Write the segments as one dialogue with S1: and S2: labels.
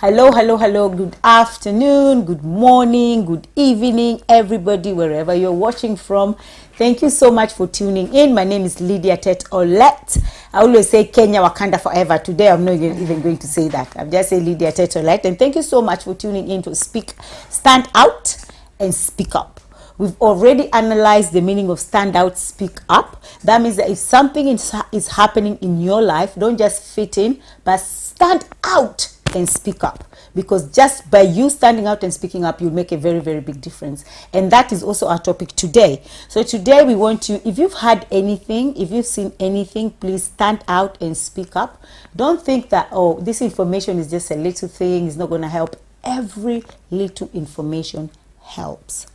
S1: Hello, hello, hello. Good afternoon, good morning, good evening, everybody, wherever you're watching from. Thank you so much for tuning in. My name is Lydia Tet Olet. I always say Kenya, Wakanda forever. Today, I'm not even going to say that. I'm just saying Lydia Tet Olet. And thank you so much for tuning in to stand out and speak up. We've already analyzed the meaning of stand out, speak up. That means that if something is happening in your life, don't just fit in, but stand out and speak up, because just by you standing out and speaking up, you'll make a very, very big difference. And that is also our topic today. So today we want you, if you've had anything, if you've seen anything, please stand out and speak up. Don't think that, oh, this information is just a little thing, it's not going to help. Every little information helps.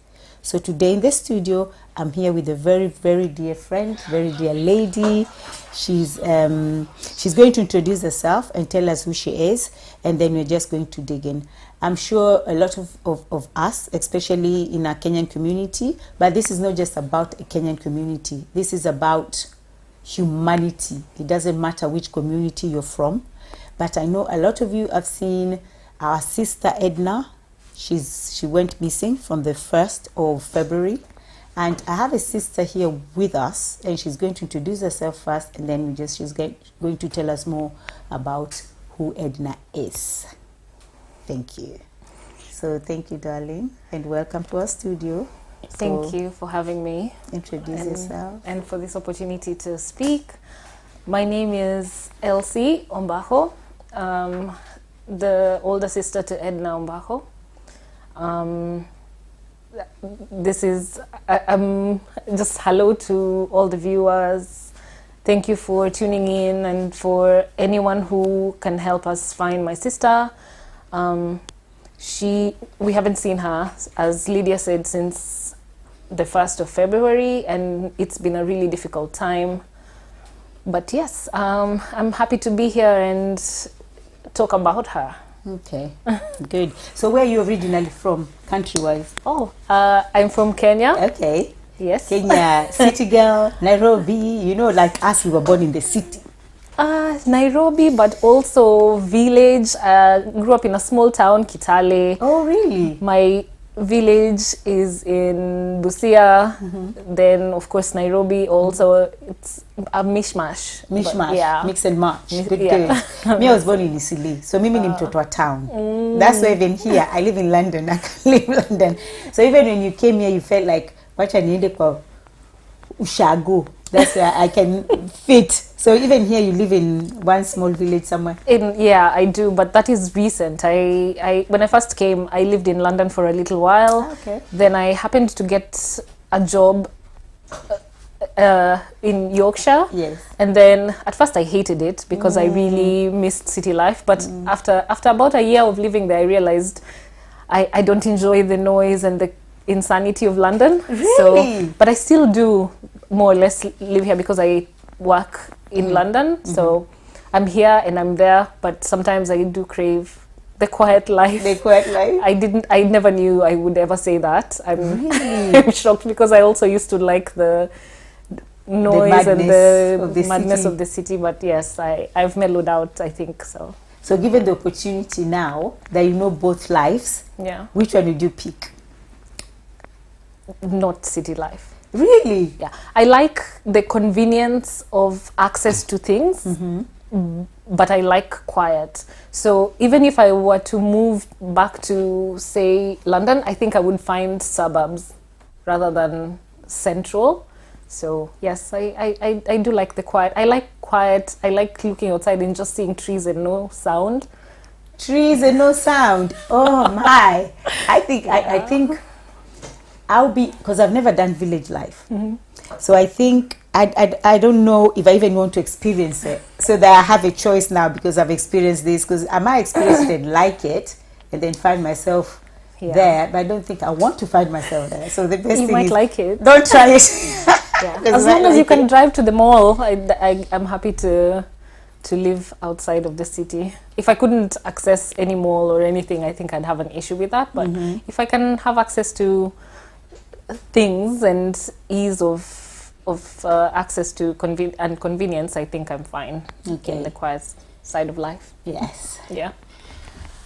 S1: So today in the studio, I'm here with a very, very dear friend, very dear lady. She's going to introduce herself and tell us who she is, and then we're just going to dig in. I'm sure a lot of us, especially in our Kenyan community, but this is not just about a Kenyan community. This is about humanity. It doesn't matter which community you're from, but I know a lot of you have seen our sister Edna. She went missing from the 1st of February, and I have a sister here with us, and she's going to introduce herself first, and then she's going to tell us more about who Edna is. Thank you. So thank you, darling, and welcome to our studio.
S2: Thank you for having me.
S1: Introduce yourself.
S2: And for this opportunity to speak. My name is Elsie Ombaho, the older sister to Edna Ombaho. This is just hello to all the viewers. Thank you for tuning in, and for anyone who can help us find my sister. We haven't seen her, as Lydia said, since the 1st of February, and it's been a really difficult time. But yes, I'm happy to be here and talk about her.
S1: Okay, good. So where are you originally from, country-wise?
S2: Oh, I'm from Kenya.
S1: Okay.
S2: Yes.
S1: Kenya, city girl, Nairobi, you know, like us, we were born in the city.
S2: Nairobi, but also village. Grew up in a small town, Kitale.
S1: Oh, really?
S2: My village is in Busia. Then, of course, Nairobi also. It's a mishmash.
S1: Mishmash,
S2: yeah.
S1: Mix and match. Good,
S2: Yeah.
S1: good. Me, I was born in Isili, so mimi ni mtoto wa town. That's why even here, I live in London. I can live in London. So even when you came here, you felt like, wacha niende kwa ushago. That's where I can fit. So even here, you live in one small village somewhere.
S2: Yeah, I do, but that is recent. When I first came, I lived in London for a little while.
S1: Okay.
S2: Then I happened to get a job in Yorkshire.
S1: Yes.
S2: And then at first I hated it because I really missed city life. But after about a year of living there, I realized I don't enjoy the noise and the insanity of London.
S1: Really?
S2: But I still do more or less live here because I work in London. So I'm here and I'm there, but sometimes I do crave the quiet life.
S1: The quiet life?
S2: I never knew I would ever say that. I'm,
S1: Really?
S2: I'm shocked because I also used to like the noise and the madness of the city. But yes, I've mellowed out, I think so.
S1: So given the opportunity now that you know both lives,
S2: Yeah.
S1: which one would you pick?
S2: Not city life.
S1: Really?
S2: Yeah. I like the convenience of access to things, but I like quiet. So even if I were to move back to, say, London, I think I would find suburbs rather than central. So yes, I do like the quiet. I like quiet. I like looking outside and just seeing trees and no sound.
S1: Trees and no sound. Oh my! I think I think I'll be, because I've never done village life. So I think I don't know if I even want to experience it. So that I have a choice now because I've experienced this. Because I might experience it and like it, and then find myself there. But I don't think I want to find myself there. So the best
S2: You
S1: thing
S2: might
S1: is
S2: like it.
S1: don't try it.
S2: As long as you can drive to the mall, I'm happy to live outside of the city. If I couldn't access any mall or anything, I think I'd have an issue with that. But if I can have access to things and ease of access to convenience, I think I'm fine in the quiet side of life.
S1: Yes.
S2: Yeah.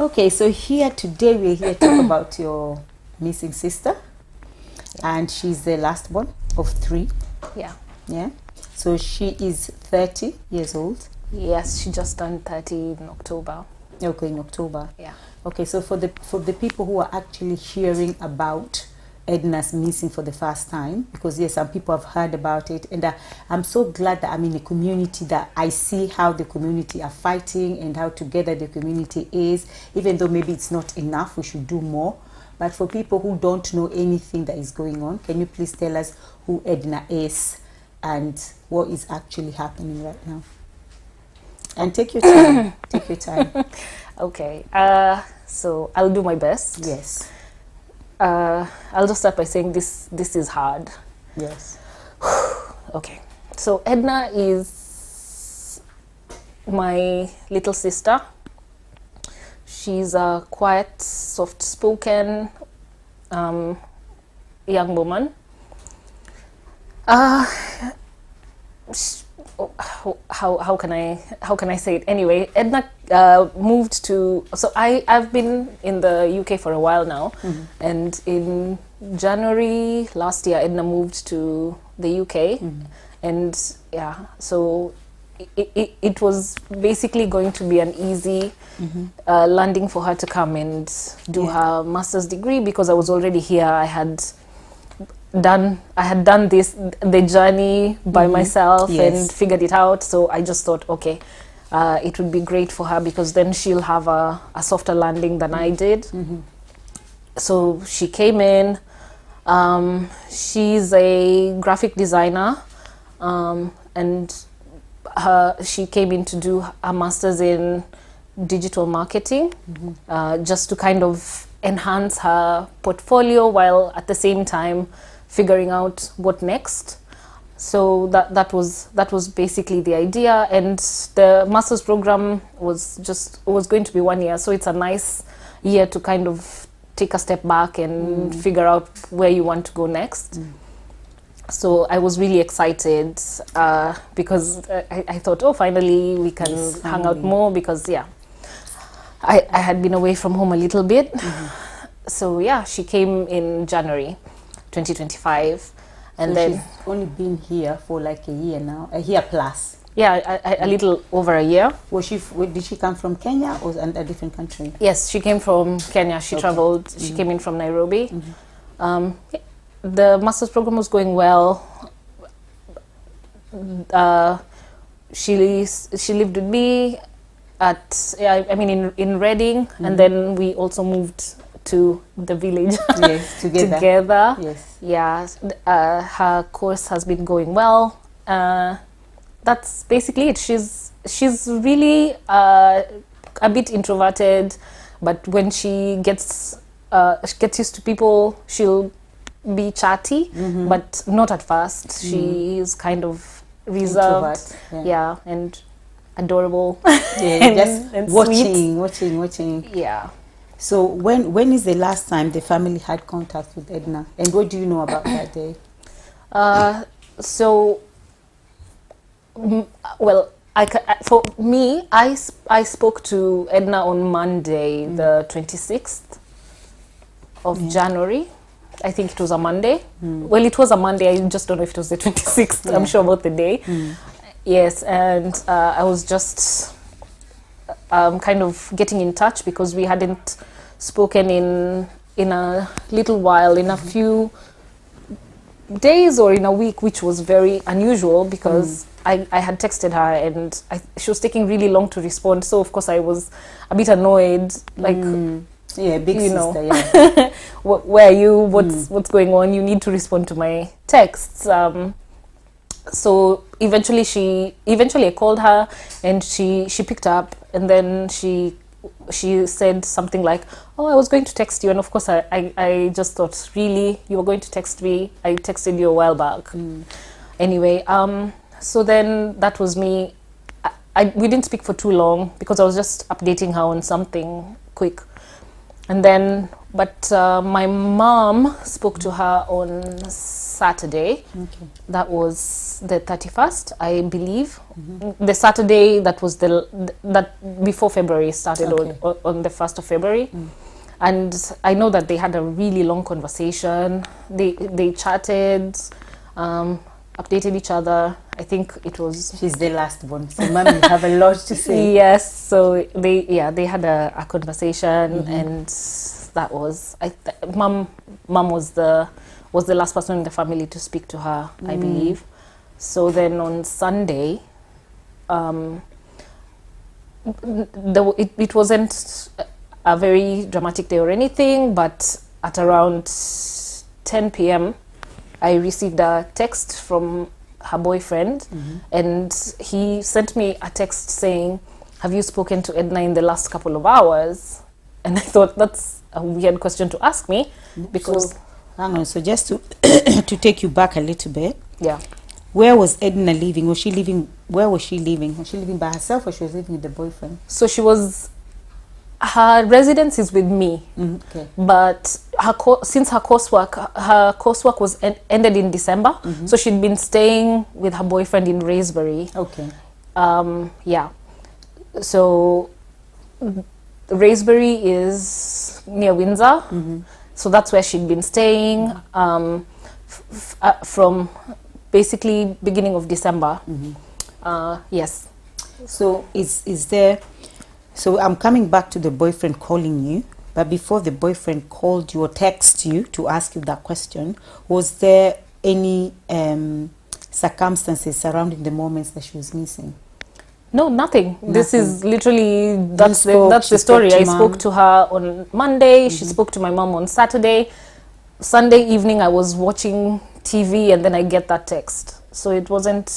S1: Okay, so today we're here to talk about your missing sister, and she's the last one of 3.
S2: Yeah.
S1: Yeah. So she is 30 years old.
S2: Yes, she just turned 30 in October.
S1: Okay, in October.
S2: Yeah.
S1: Okay, so for the people who are actually hearing about Edna's missing for the first time, because yes, some people have heard about it, and I'm so glad that I'm in a community that I see how the community are fighting and how together the community is, even though maybe it's not enough, we should do more. But for people who don't know anything that is going on, can you please tell us who Edna is and what is actually happening right now? And take your time. Take your time.
S2: Okay. So I'll do my best.
S1: Yes.
S2: I'll just start by saying this is hard.
S1: Yes.
S2: Okay. So Edna is my little sister. She's a quiet, soft-spoken young woman. How can I say it? Anyway, Edna moved to. So I've been in the UK for a while now, and in January last year, Edna moved to the UK, and yeah, so it was basically going to be an easy landing for her to come and do her master's degree, because I was already here. I had done the journey by myself and figured it out. So I just thought, okay, it would be great for her, because then she'll have a softer landing than I did. So she came in. She's a graphic designer, and she came in to do a master's in digital marketing, just to kind of enhance her portfolio while at the same time figuring out what next. So that was basically the idea, and the master's program was going to be 1 year, so it's a nice year to kind of take a step back and figure out where you want to go next. So I was really excited, because I thought, oh, finally we can hang out more, because I had been away from home a little bit. So yeah, she came in January 2025, and so then
S1: she's only been here for like a year now, a year plus.
S2: Yeah, a little over a year.
S1: Did she come from Kenya or a different country?
S2: Yes, she came from Kenya. She traveled. She came in from Nairobi. The master's program was going well. She lived with me in Reading, and then we also moved to the village together.
S1: Yes.
S2: Yeah. Her course has been going well. That's basically it. She's really a bit introverted, but when she gets used to people, she'll be chatty, but not at first. She is kind of reserved, and adorable.
S1: And watching.
S2: Yeah.
S1: So when is the last time the family had contact with Edna, and what do you know about that day? For me, I spoke to Edna on Monday, the 26th of January. I think it was a Monday. Well, it was a Monday. I just don't know if it was the 26th. I'm sure about the day. Yes, and I was just kind of getting in touch, because we hadn't spoken in a little while, in a few days or in a week, which was very unusual, because I had texted her and she was taking really long to respond. So of course I was a bit annoyed, like, big sister,
S2: where are you? What's going on? You need to respond to my texts. So eventually I called her, and she picked up, and then she said something like, oh, I was going to text you. And of course I just thought, really, you were going to text me? I texted you a while back. Anyway, so then that was me. We didn't speak for too long, because I was just updating her on something quick. And then, but my mom spoke to her on Saturday.
S1: Okay.
S2: That was the 31st, I believe. The Saturday that was that before February started,
S1: Okay.
S2: on the 1st of February. And I know that they had a really long conversation. They chatted, updated each other. I think it was...
S1: She's the last one, so Mom, you have a lot to say.
S2: Yes, so they had a conversation, and that was... Mom was the last person in the family to speak to her, I believe. So then on Sunday, it wasn't a very dramatic day or anything, but at around 10 p.m. I received a text from her boyfriend, and he sent me a text saying, "Have you spoken to Edna in the last couple of hours?" And I thought, that's a weird question to ask me, because...
S1: So, hang on, so just to to take you back a little bit.
S2: Yeah.
S1: Where was Edna living? Was she living? Where was she living? Was she living by herself, or she was living with the boyfriend?
S2: So her residence is with me,
S1: Okay.
S2: but since her coursework was ended in December, so she'd been staying with her boyfriend in Wraysbury.
S1: Okay.
S2: Yeah. So Wraysbury is near Windsor, so that's where she'd been staying from basically beginning of December. Yes.
S1: So is there? So I'm coming back to the boyfriend calling you, but before the boyfriend called you or texted you to ask you that question, was there any circumstances surrounding the moments that she was missing?
S2: No, nothing. This is literally, that's
S1: spoke,
S2: the story. I spoke to her on Monday. She spoke to my mom on Saturday. Sunday evening, I was watching TV, and then I get that text. So it wasn't...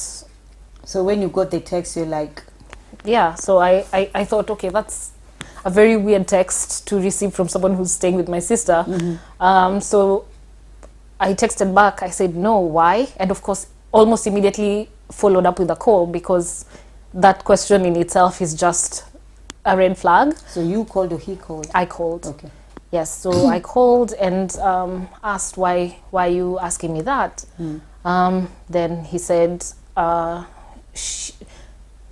S1: So when you got the text, you're like...
S2: Yeah, so I thought, okay, that's a very weird text to receive from someone who's staying with my sister. So I texted back. I said, no, why? And of course, almost immediately followed up with a call, because that question in itself is just a red flag.
S1: So you called or he called?
S2: I called.
S1: Okay.
S2: Yes, so I called and asked, why are you asking me that? Then he said,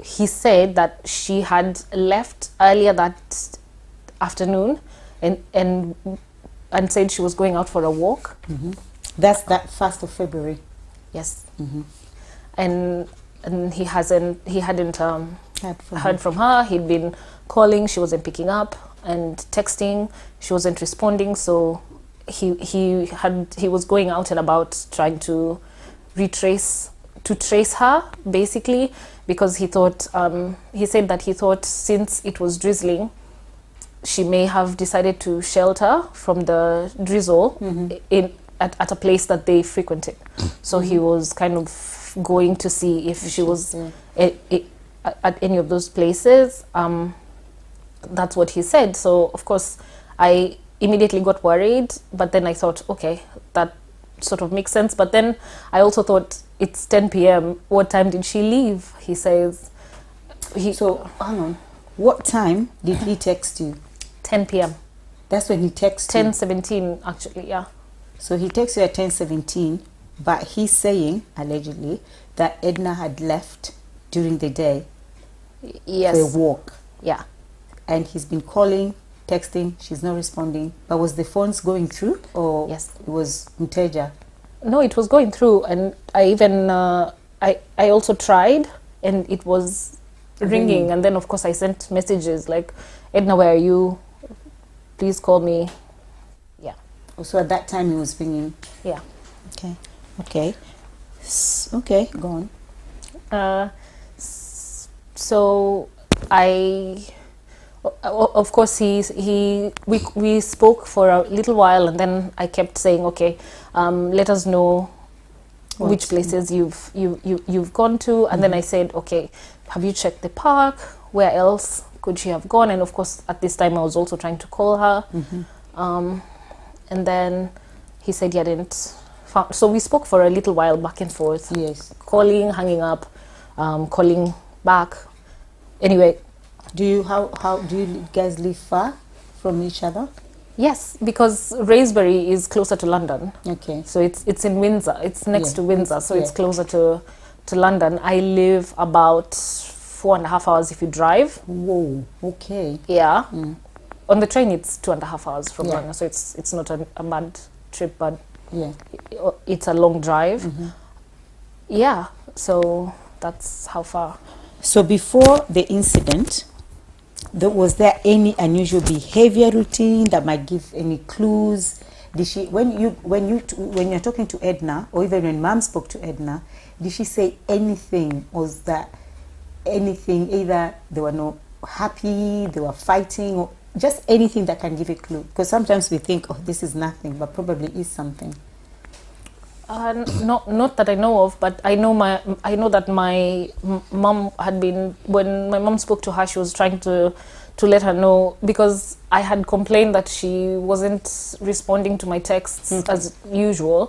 S2: he said that she had left earlier that afternoon and said she was going out for a walk.
S1: That's that 1st of February.
S2: Yes. And he hadn't heard from her. He'd been calling, she wasn't picking up, and texting, she wasn't responding. So he was going out and about trying to trace her, basically, because he thought, he said that he thought since it was drizzling, she may have decided to shelter from the drizzle at a place that they frequented. So he was kind of going to see if she was at any of those places. That's what he said. So of course I immediately got worried, but then I thought, okay, that sort of makes sense. But then I also thought, it's 10 p.m. What time did she leave? He says...
S1: So, hang on. What time did he text you?
S2: 10 p.m.
S1: That's when he texted you?
S2: 10:17, actually, yeah.
S1: So he texted you at 10:17, but he's saying, allegedly, that Edna had left during the day
S2: Yes.
S1: for a walk.
S2: Yeah.
S1: And he's been calling, texting, she's not responding. But was the phones going through, or
S2: Yes.
S1: it was Mteja?
S2: No, it was going through, and I even I also tried, and it was ringing. And then of course I sent messages like, Edna, where are you? Please call me. Yeah.
S1: So at that time he was ringing.
S2: Yeah.
S1: Okay. Okay. Okay, go on.
S2: So of course we spoke for a little while, and then I kept saying, okay, let us know which places you've gone to. And then I said, okay, have you checked the park? Where else could she have gone? And of course at this time I was also trying to call her. And then he said he hadn't found. So we spoke for a little while, back and forth.
S1: Yes.
S2: Calling, hanging up, calling back. Anyway,
S1: How do you guys live far from each other?
S2: Yes, because Wraysbury is closer to London.
S1: Okay.
S2: So it's in Windsor. It's next to Windsor, so it's
S1: Yeah.
S2: closer to London. I live about 4.5 hours if you drive.
S1: Whoa. Okay.
S2: Yeah. On the train, it's 2.5 hours from
S1: Yeah.
S2: London, so it's not a bad trip, but
S1: Yeah.
S2: it's a long drive. Yeah, so that's how far.
S1: So before the incident, was there any unusual behavior routine that might give any clues? Did she, when you're talking to Edna, or even when Mom spoke to Edna, did she say anything? Was that anything, either they were not happy, they were fighting, or just anything that can give a clue? Because sometimes we think, oh, this is nothing, but probably is something.
S2: Not that I know of, but I know that my mom had been, when my mom spoke to her, she was trying to let her know, because I had complained that she wasn't responding to my texts as usual.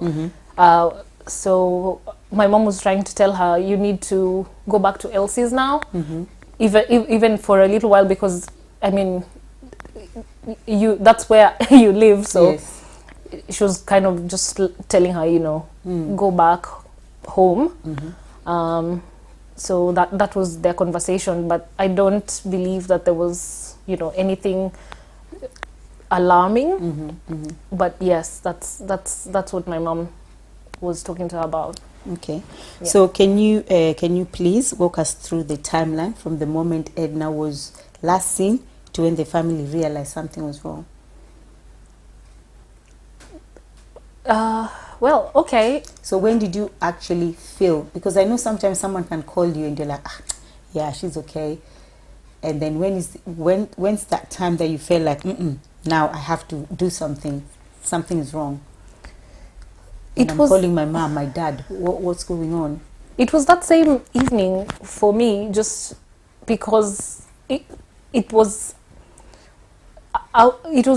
S2: So my mom was trying to tell her, you need to go back to Elsie's now, even for a little while, because I mean, that's where you live, so.
S1: Yes.
S2: She was kind of just telling her, go back home. So that was their conversation, but I don't believe that there was, anything alarming. But yes, that's what my mom was talking to her about.
S1: Okay.
S2: Yeah.
S1: So can you please walk us through the timeline from the moment Edna was last seen to when the family realized something was wrong?
S2: Well, okay.
S1: So when did you actually feel? Because I know sometimes someone can call you and you're like, yeah, she's okay. And then when's that time that you feel like, now I have to do something. Something is wrong. I'm calling my mom, my dad. What's going on?
S2: It was that same evening for me, just because it was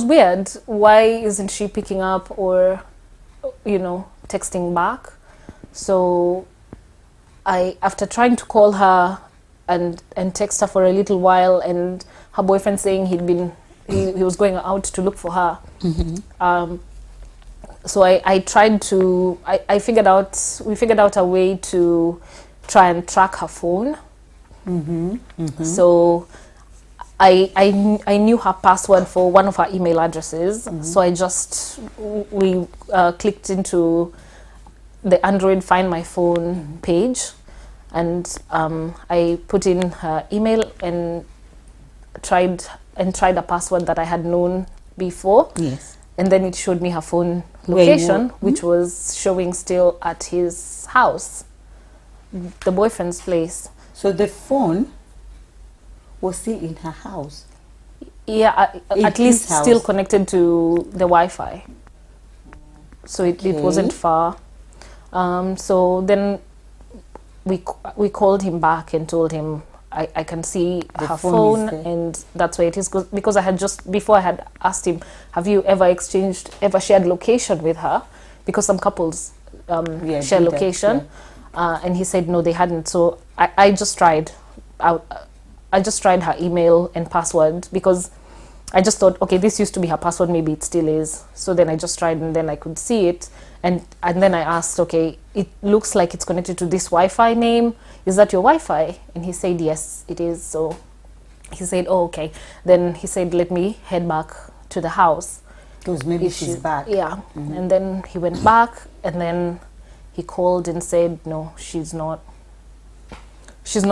S2: weird. Why isn't she picking up or texting back? So after trying to call her and text her for a little while, and her boyfriend saying he was going out to look for her. So we figured out a way to try and track her phone. So I knew her password for one of her email addresses, so we clicked into the Android Find My Phone page, and I put in her email and tried a password that I had known before.
S1: Yes.
S2: And then it showed me her phone location, which was showing still at his house, the boyfriend's place.
S1: So the phone was still in her house?
S2: Yeah, at least still connected to the Wi-Fi. So it wasn't far. So then we called him back and told him, I can see her phone and that's where it is. Because before I had asked him, have you ever shared location with her? Because some couples share location. And he said, no, they hadn't. So I just tried. I just tried her email and password, because I just thought, okay, this used to be her password, maybe it still is. So then I just tried, and then I could see it. And then I asked, okay, it looks like it's connected to this Wi-Fi name. Is that your Wi-Fi? And he said, yes, it is. So he said, oh, okay. Then he said, let me head back to the house.
S1: Because maybe she's back.
S2: Yeah. And then he went back, and then he called and said, no, she's not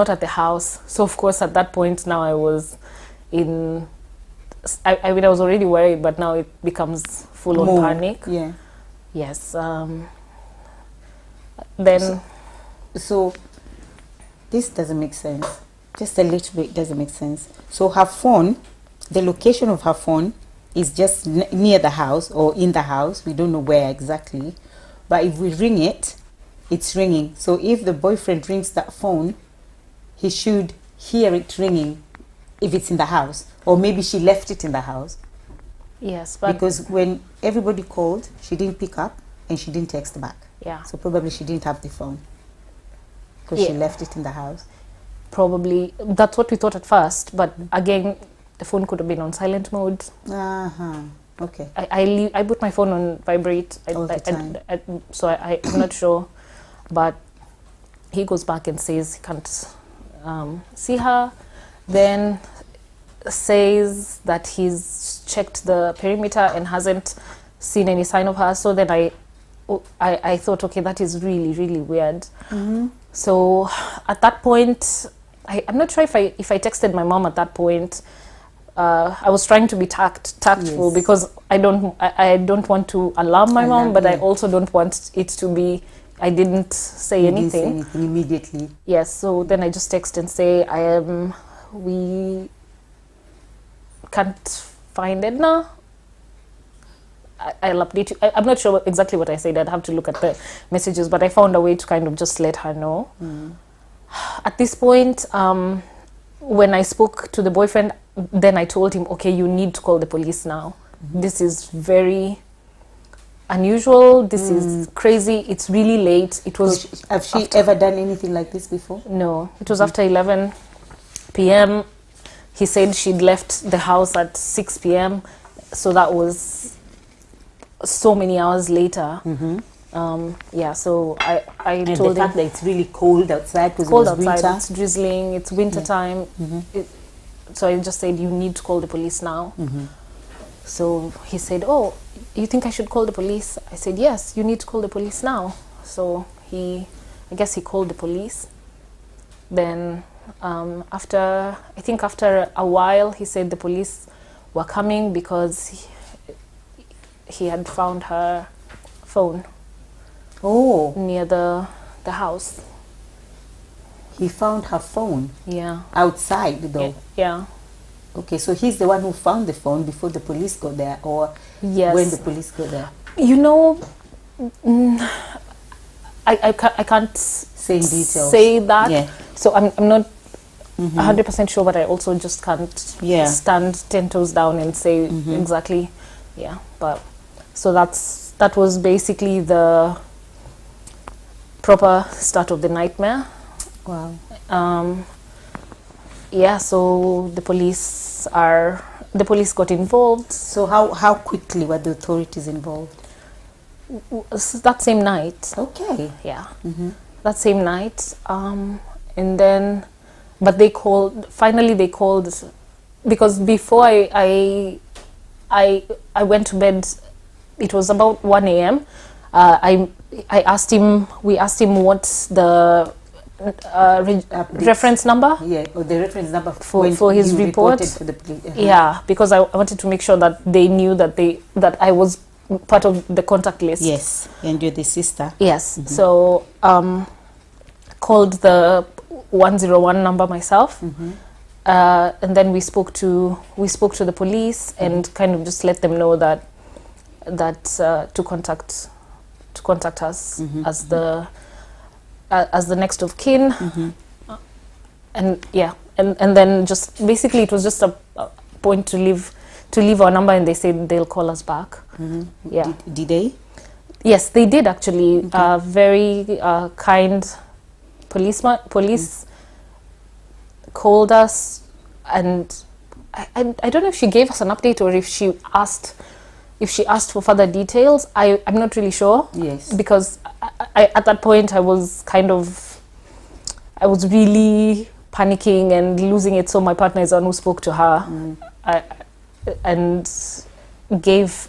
S2: at the house. So of course at that point now I was I was already worried, but now it becomes full on panic.
S1: Yeah.
S2: Yes. Then
S1: so this doesn't make sense. Just a little bit doesn't make sense. So her phone, the location of her phone is just near the house or in the house. We don't know where exactly. But if we ring it, it's ringing. So if the boyfriend rings that phone, he should hear it ringing if it's in the house. Or maybe she left it in the house.
S2: Yes. But
S1: because when everybody called, she didn't pick up and she didn't text back.
S2: Yeah.
S1: So probably she didn't have the phone because she left it in the house.
S2: Probably. That's what we thought at first. But again, the phone could have been on silent mode.
S1: Okay.
S2: I put my phone on vibrate.
S1: All the time.
S2: So I'm not sure, but he goes back and says he can't see her. Then says that he's checked the perimeter and hasn't seen any sign of her. So then I thought, okay, that is really, really weird. So at that point, I'm not sure if I texted my mom at that point. I was trying to be tactful,
S1: Yes.
S2: because I don't want to alarm my mom, but I also don't want it to be I didn't say
S1: You didn't say
S2: anything.
S1: anything immediately.
S2: Yes, so then I just text and say we can't find Edna. I'll update you. I'm not sure exactly what I said. I'd have to look at the messages, but I found a way to kind of just let her know. At this point, when I spoke to the boyfriend, then I told him, okay, you need to call the police now. This is very unusual. This is crazy. It's really late. It was.
S1: Have she ever done anything like this before?
S2: No, it was after 11 p.m. He said she'd left the house at 6 p.m. So that was so many hours later. Yeah, so I
S1: And
S2: told
S1: the fact
S2: him,
S1: that it's really cold outside because it
S2: cold
S1: was
S2: outside,
S1: winter.
S2: it's drizzling, it's winter time. So I just said, you need to call the police now. So he said, oh, you think I should call the police? I said, yes, you need to call the police now. So I guess he called the police. Then after a while, he said the police were coming because he had found her phone near the house.
S1: He found her phone
S2: Yeah.
S1: outside though.
S2: Yeah.
S1: Okay, so he's the one who found the phone before the police got there, or
S2: Yes.
S1: when the police got there?
S2: You know, I can't
S1: Say in details.
S2: say that.
S1: Yeah.
S2: So I'm not 100% sure, but I also just can't stand 10 toes down and say exactly. Yeah. But so that was basically the proper start of the nightmare.
S1: Wow.
S2: Yeah, so the police got involved.
S1: So how quickly were the authorities involved?
S2: That same night.
S1: Okay.
S2: Yeah. That same night. And then, but they called because before I went to bed, it was about 1 a.m. We asked him what's the reference number.
S1: Yeah, or the reference number
S2: for his
S1: you
S2: report.
S1: reported for the police.
S2: Yeah, because I wanted to make sure that they knew that I was part of the contact list.
S1: Yes, and you're the sister.
S2: Yes. So called the 101 number myself, and then we spoke to the police and kind of just let them know that to contact us as the next of kin, and yeah, and then just basically it was just a point to leave our number, and they said they'll call us back. Yeah.
S1: Did they?
S2: Yes, they did actually. Very kind police called us, and I don't know if she gave us an update or if she asked for further details. I'm not really sure.
S1: Yes.
S2: Because I at that point I was really panicking and losing it. So my partner is the one who spoke to her and gave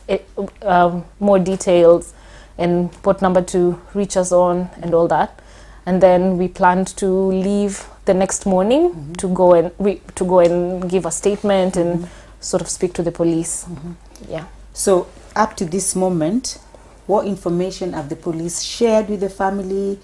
S2: more details and what number to reach us on and all that. And then we planned to leave the next morning to go and give a statement and sort of speak to the police. Yeah.
S1: So up to this moment, what information have the police shared with the family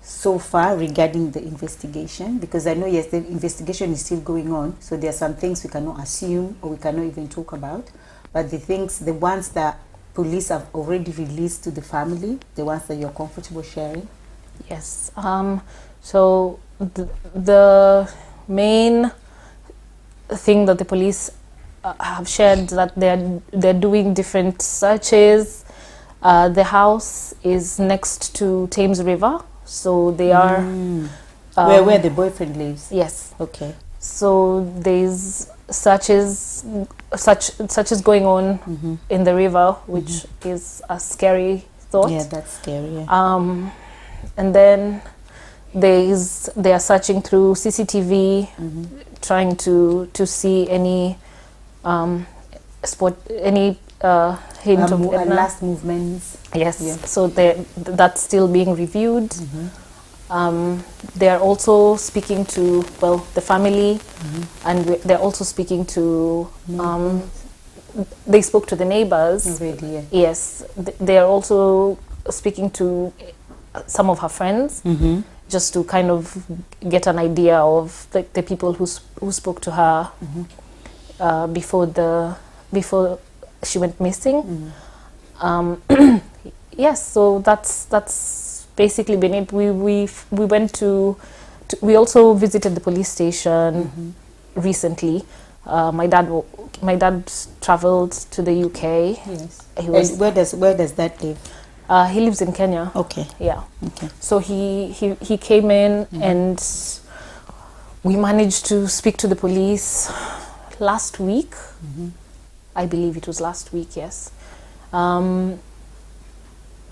S1: so far regarding the investigation? Because I know, yes, the investigation is still going on, so there are some things we cannot assume or we cannot even talk about. But the ones that police have already released to the family, the ones that you're comfortable sharing?
S2: Yes. So the main thing that the police have shared that they're doing different searches. The house is next to Thames River, so they are
S1: where the boyfriend lives.
S2: Yes.
S1: Okay.
S2: So there's such is going on in the river, which is a scary thought.
S1: Yeah, that's scary. Yeah.
S2: And then they are searching through CCTV, trying to see any hint of Edna.
S1: Last movements.
S2: Yes.
S1: Yeah.
S2: So that's still being reviewed. They are also speaking to the family, and they're also speaking to. They spoke to the neighbors.
S1: Already, yeah.
S2: Yes, they are also speaking to some of her friends, just to kind of get an idea of the people who spoke to her before she went missing. Yes, so that's basically been it. We went to we also visited the police station recently. My dad traveled to the UK.
S1: Yes.
S2: And
S1: where does that live?
S2: He lives in Kenya.
S1: Okay.
S2: Yeah.
S1: Okay.
S2: So he came in and we managed to speak to the police last week. I believe it was last week, yes.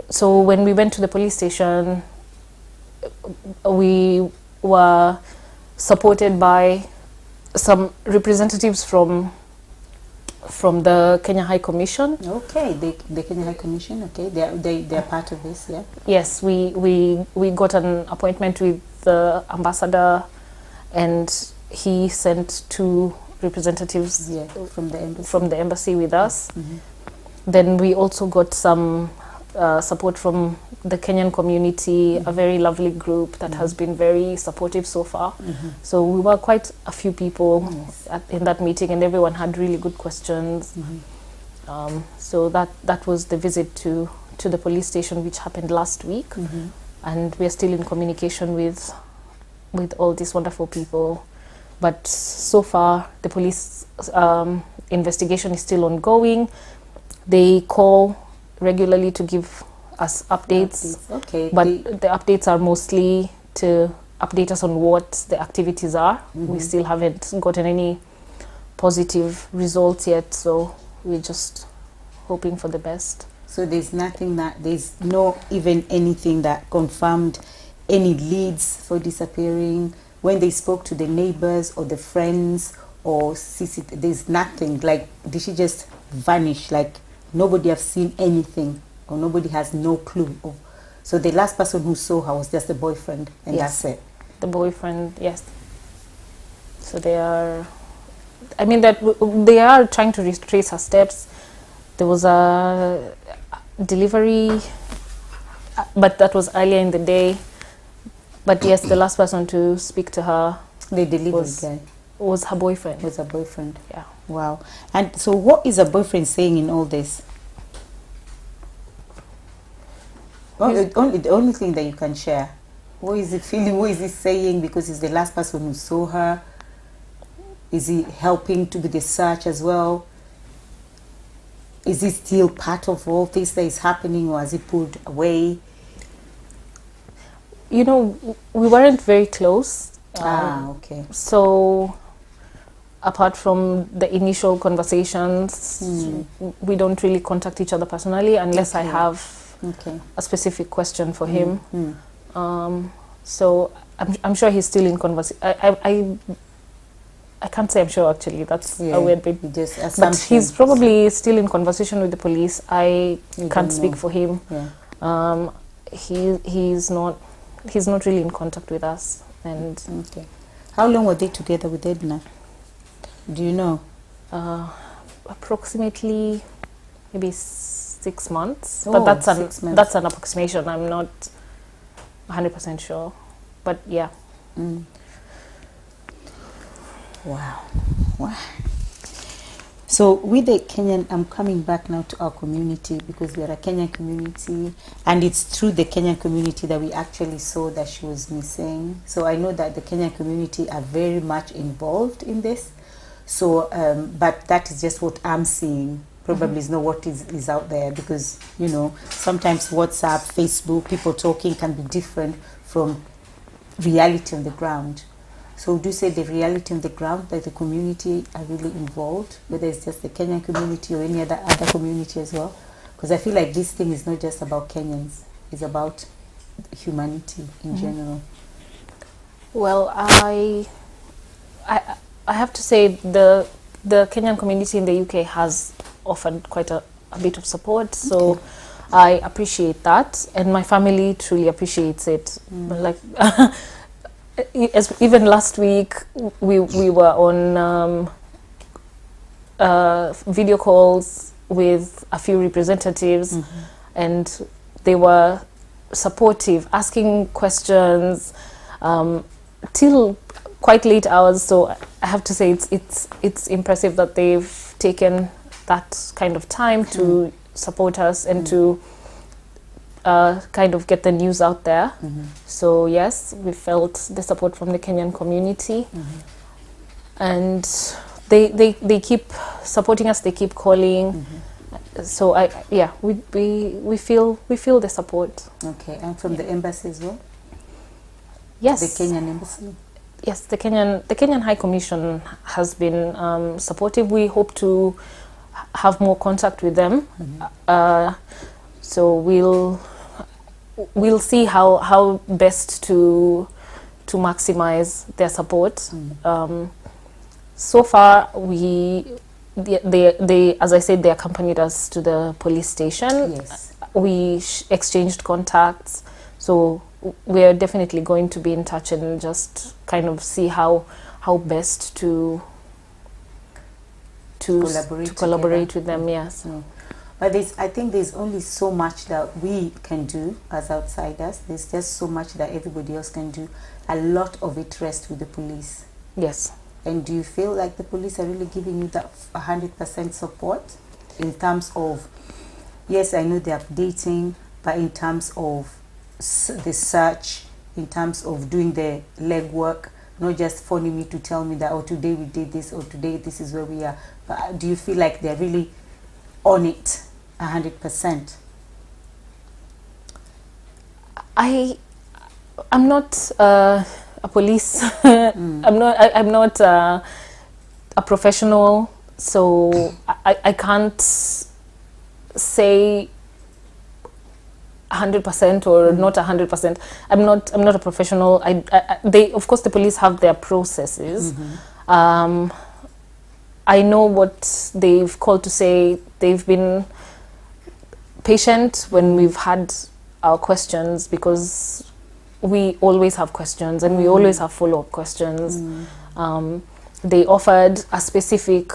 S2: So when we went to the police station, we were supported by some representatives from the Kenya High Commission.
S1: Okay, the Kenya High Commission. Okay, they are part of this. Yeah.
S2: Yes, we got an appointment with the ambassador, and he sent 2 representatives from the embassy with us. Then we also got some support from the Kenyan community, a very lovely group that has been very supportive so far. So we were quite a few people in that meeting, and everyone had really good questions. So that was the visit to the police station, which happened last week, and we are still in communication with all these wonderful people. But so far, the police investigation is still ongoing. They call regularly to give us updates.
S1: Okay.
S2: But the updates are mostly to update us on what the activities are. We still haven't gotten any positive results yet, so we're just hoping for the best.
S1: So there's no even anything that confirmed any leads for disappearing. When they spoke to the neighbors or the friends or there's nothing. Like, did she just vanish? Like, nobody have seen anything, or nobody has no clue. So the last person who saw her was just the boyfriend, and
S2: Yes.
S1: that's it.
S2: The boyfriend, yes. So they are, they are trying to retrace her steps. There was a delivery, but that was earlier in the day. But yes, the last person to speak to her
S1: The delivery guy
S2: was her boyfriend.
S1: was a boyfriend.
S2: Yeah.
S1: Wow. And so what is a boyfriend saying in all this? The only thing that you can share. What is he feeling? What is he saying? Because he's the last person who saw her. Is he helping to with the search as well? Is he still part of all this that is happening, or has he pulled away?
S2: You know, we weren't very close.
S1: Okay.
S2: So apart from the initial conversations, we don't really contact each other personally unless I have a specific question for him. So I'm sure he's still in conversation. I can't say I'm sure, actually. That's a weird bit. But he's probably still in conversation with the police. I can't speak for him.
S1: Yeah.
S2: He's not really in contact with us. And
S1: how long were they together with Edna? Do you know?
S2: Approximately maybe 6 months.
S1: Oh,
S2: But that's
S1: 6 months.
S2: that's an approximation. I'm not 100% sure. But yeah.
S1: Wow. So with the Kenyan, I'm coming back now to our community, because we are a Kenyan community, and it's through the Kenyan community that we actually saw that she was missing. So I know that the Kenyan community are very much involved in this. So, but that is just what I'm seeing. Probably is not what is out there, because, you know, sometimes WhatsApp, Facebook, people talking can be different from reality on the ground. So do you say the reality on the ground that the community are really involved, whether it's just the Kenyan community or any other community as well? Because I feel like this thing is not just about Kenyans, it's about humanity in general.
S2: Well, I have to say the Kenyan community in the UK has offered quite a bit of support, so I appreciate that, and my family truly appreciates it. Like even last week we were on video calls with a few representatives, and they were supportive, asking questions till quite late hours. So I have to say it's impressive that they've taken that kind of time to support us and to kind of get the news out there. So yes, we felt the support from the Kenyan community, and they keep supporting us. They keep calling. So we feel the support.
S1: Okay, and from the embassy as well.
S2: Yes,
S1: the Kenyan embassy.
S2: Yes, the Kenyan High Commission has been supportive. We hope to have more contact with them. So we'll see how best to maximize their support. So far, they as I said, they accompanied us to the police station.
S1: Yes.
S2: We exchanged contacts. So we're definitely going to be in touch and just kind of see how best to collaborate with them. Yes.
S1: But I think there's only so much that we can do as outsiders. There's just so much that everybody else can do. A lot of it rests with the police.
S2: Yes.
S1: And do you feel like the police are really giving you that 100% support in terms of, yes, I know they're updating, but in terms of the search, in terms of doing the legwork, not just phoning me to tell me that, oh, today we did this, or today this is where we are. But do you feel like they're really on it 100%?
S2: I'm not a police. I'm not a professional, so I can't say 100% or not 100%. I'm not a professional. They, of course, the police have their processes. I know what they've called to say. They've been patient when we've had our questions, because we always have questions and we always have follow-up questions. They offered a specific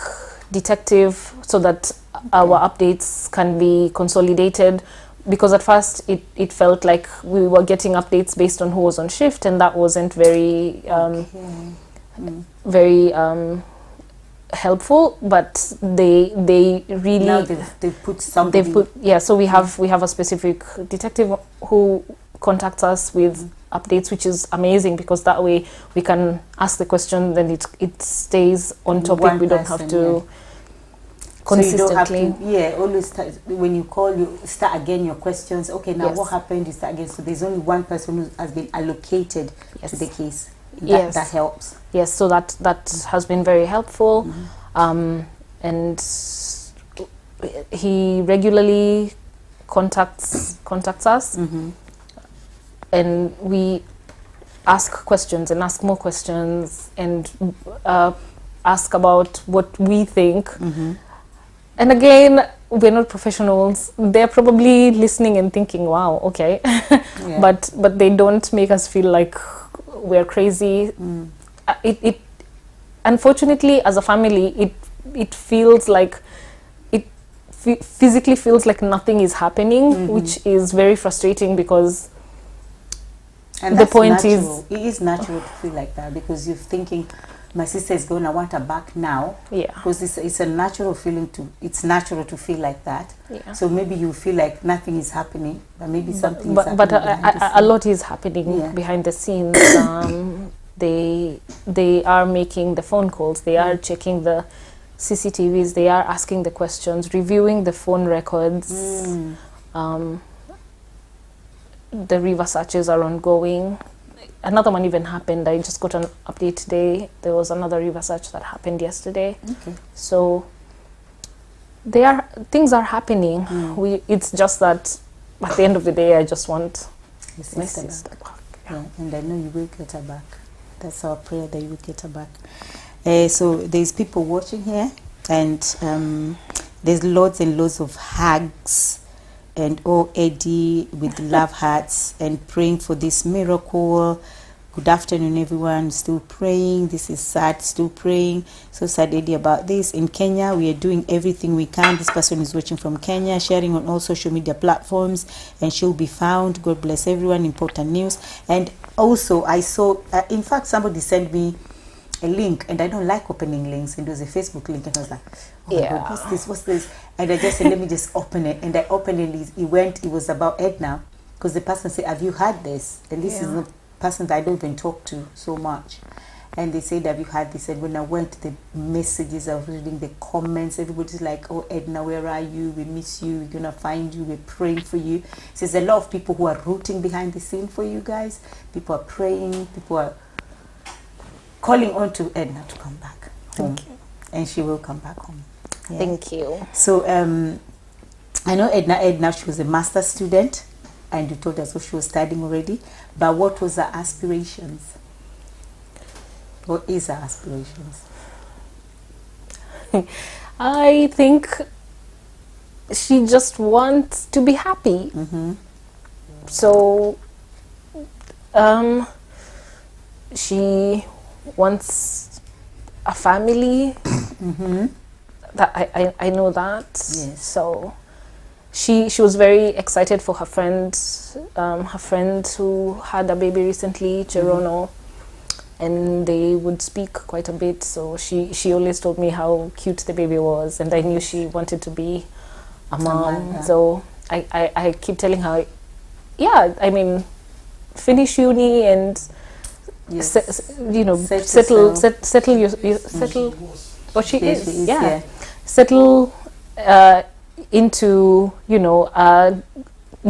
S2: detective so that our updates can be consolidated, because at first it felt like we were getting updates based on who was on shift, and that wasn't very helpful. But they really,
S1: now they've put something.
S2: So we have a specific detective who contacts us with updates, which is amazing, because that way we can ask the question, then it stays on topic. We don't have to consistently.
S1: So you don't have to, always when you call, you start again your questions. Okay, now what happened? You start again. So there's only one person who has been allocated to the case. That helps. Yes,
S2: so that has been very helpful. And he regularly contacts us, and we ask questions and ask more questions and ask about what we think. And again, we're not professionals. They're probably listening and thinking, wow, okay. But they don't make us feel like we're crazy. It unfortunately, as a family, it feels like, physically feels like nothing is happening, which is very frustrating, because the point is,
S1: it is natural to feel like that, because you're thinking, my sister is going, I want her back now. Because it's a natural feeling it's natural to feel like that. So maybe you feel like nothing is happening, but maybe something is happening. But
S2: a lot is happening behind the scenes. They are making the phone calls, they are checking the CCTVs, they are asking the questions, reviewing the phone records. The river searches are ongoing. another one even happened. I just got an update today. There was another river search that happened yesterday.
S1: Okay.
S2: So things are happening. It's just that at the end of the day, I just want my sister back.
S1: Yeah, and I know you will get her back. That's our prayer, that you will get her back. So there's people watching here, and there's loads and loads of hugs, and Eddie with love hearts, and praying for this miracle. Good afternoon, everyone. Still praying. This is sad. Still praying. So sad, Eddie, about this. In Kenya, we are doing everything we can. This person is watching from Kenya, sharing on all social media platforms, and she'll be found. God bless everyone. Important news. And also, I saw, in fact, somebody sent me a link, and I don't like opening links, and it was a Facebook link, and I was like, oh my God, what's this? And I just said, let me just open it. And I opened it. It was about Edna, because the person said, have you had this? And this is the person that I don't even talk to so much. And they said, have you had this? And when I went to the messages, I was reading the comments, everybody's like, oh, Edna, where are you? We miss you. We're going to find you. We're praying for you. So there's a lot of people who are rooting behind the scene for you guys. People are praying. People are calling on to Edna to come back home.
S2: Thank you.
S1: And she will come back home. Yeah.
S2: Thank you.
S1: So I know Edna, she was a master's student, and you told us what she was studying already. But what was her aspirations? What is her aspirations?
S2: I think she just wants to be happy. So she wants a family. That I know that.
S1: Yes.
S2: So she was very excited for her friend who had a baby recently, Cherono, and they would speak quite a bit. So she always told me how cute the baby was, and I knew she wanted to be a mom. So I keep telling her, I mean, finish uni and settle. What she is, settle into a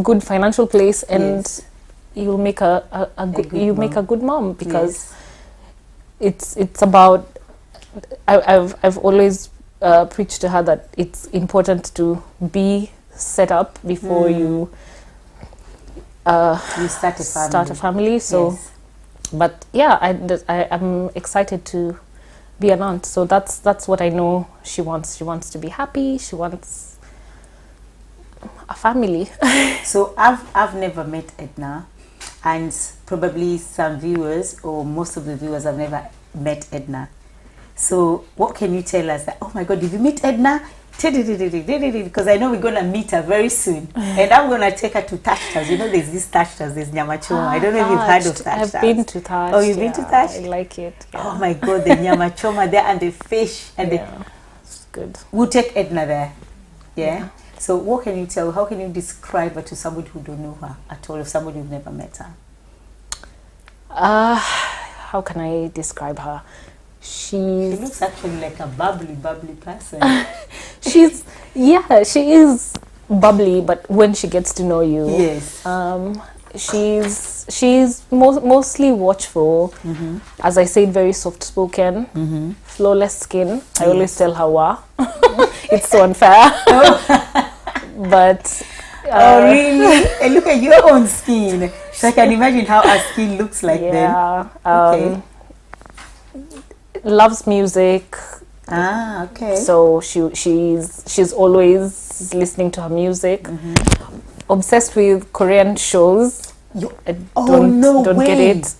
S2: good financial place, and you'll make a good mom, because it's about. I've always preached to her that it's important to be set up before you start a family. So, but I'm excited to be an aunt. So that's what I know she wants. She wants to be happy. She wants a family.
S1: So I've never met Edna, and probably some viewers or most of the viewers have never met Edna. So what can you tell us? That, oh my God, did you meet Edna? Because I know we're going to meet her very soon, and I'm going to take her to Touchstars. There's this Touchstars, there's Nyamachoma. I don't know if you've heard of Touchstars.
S2: I've been to Touch.
S1: Oh, you've been to Touch?
S2: I like it.
S1: Oh my God, the Nyamachoma there, and the fish, and
S2: it's good.
S1: We'll take Edna there. Yeah. So what can you tell? How can you describe her to somebody who don't know her at all, if somebody who've never met her?
S2: How can I describe her? She
S1: looks actually like a bubbly person.
S2: she is bubbly, but when she gets to know you, she's mostly watchful. As I said, very soft spoken, flawless skin. I always tell her, "Wow, it's so unfair." But
S1: oh really? And look at your own skin. So I can imagine how her skin looks like then. Okay.
S2: Loves music.
S1: Okay.
S2: So she's always listening to her music. Obsessed with Korean shows. Don't get it.